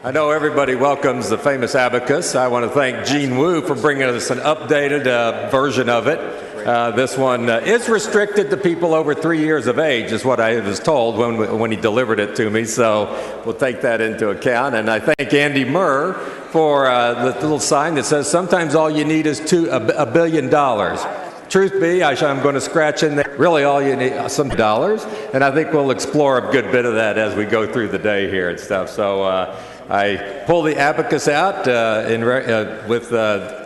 I know everybody welcomes the famous abacus. I want to thank Gene Wu for bringing us an updated version of it. This one is restricted to people over 3 years of age, is what I was told when he delivered it to me, so we'll take that into account. And I thank Andy Murr for the little sign that says, sometimes all you need is $1 billion. Truth be, I'm going to scratch in there. Really, all you need is some dollars, and I think we'll explore a good bit of that as we go through the day here and stuff. So I pull the abacus out with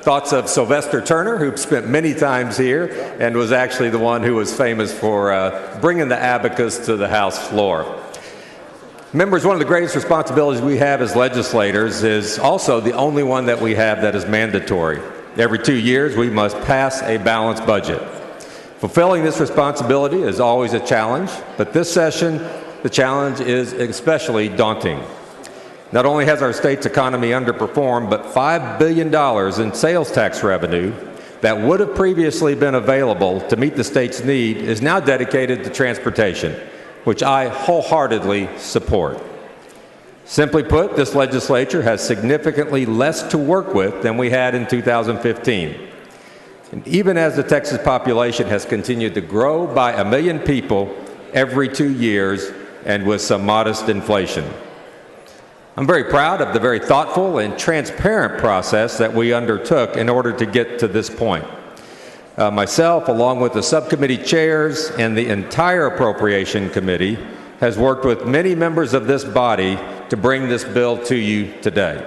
thoughts of Sylvester Turner, who spent many times here and was actually the one who was famous for bringing the abacus to the House floor. Members, one of the greatest responsibilities we have as legislators is also the only one that we have that is mandatory. Every 2 years, we must pass a balanced budget. Fulfilling this responsibility is always a challenge, but this session, the challenge is especially daunting. Not only has our state's economy underperformed, but $5 billion in sales tax revenue that would have previously been available to meet the state's need is now dedicated to transportation, which I wholeheartedly support. Simply put, this legislature has significantly less to work with than we had in 2015. And even as the Texas population has continued to grow by 1 million people every 2 years and with some modest inflation. I'm very proud of the very thoughtful and transparent process that we undertook in order to get to this point. Myself, along with the subcommittee chairs and the entire Appropriation Committee, has worked with many members of this body to bring this bill to you today.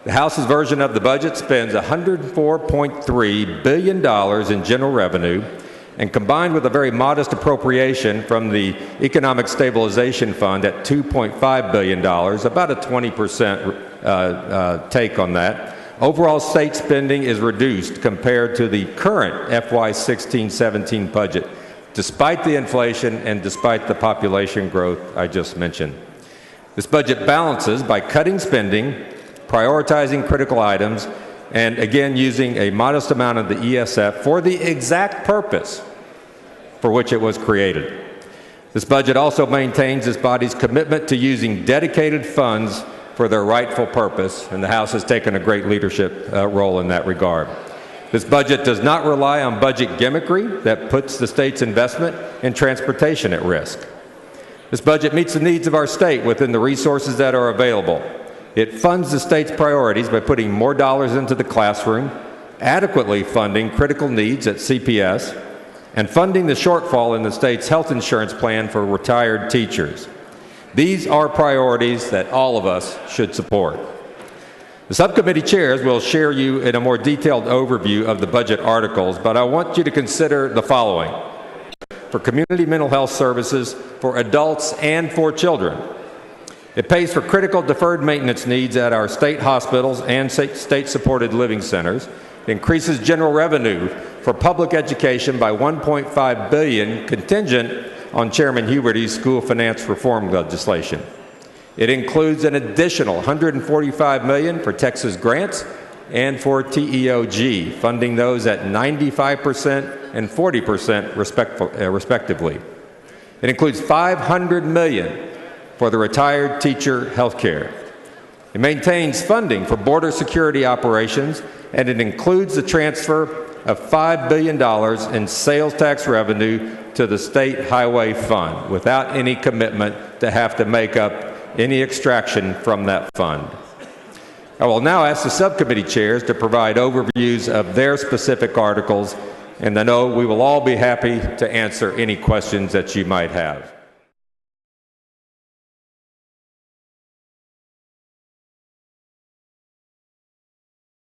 The House's version of the budget spends $104.3 billion in general revenue, and combined with a very modest appropriation from the Economic Stabilization Fund at $2.5 billion, about a 20% take on that, overall state spending is reduced compared to the current FY 16-17 budget, despite the inflation and despite the population growth I just mentioned. This budget balances by cutting spending, prioritizing critical items, and again using a modest amount of the ESF for the exact purpose for which it was created. This budget also maintains this body's commitment to using dedicated funds for their rightful purpose, and the House has taken a great leadership role in that regard. This budget does not rely on budget gimmickry that puts the state's investment in transportation at risk. This budget meets the needs of our state within the resources that are available. It funds the state's priorities by putting more dollars into the classroom, adequately funding critical needs at CPS, and funding the shortfall in the state's health insurance plan for retired teachers. These are priorities that all of us should support. The subcommittee chairs will share you in a more detailed overview of the budget articles, but I want you to consider the following. For community mental health services for adults and for children, it pays for critical deferred maintenance needs at our state hospitals and state-supported living centers. It increases general revenue for public education by $1.5 billion, contingent on Chairman Huberty's school finance reform legislation. It includes an additional $145 million for Texas grants and for TEOG, funding those at 95% and 40% respectively. It includes $500 million for the retired teacher health care. It maintains funding for border security operations, and it includes the transfer of $5 billion in sales tax revenue to the State Highway Fund without any commitment to have to make up any extraction from that fund. I will now ask the subcommittee chairs to provide overviews of their specific articles, and I know we will all be happy to answer any questions that you might have.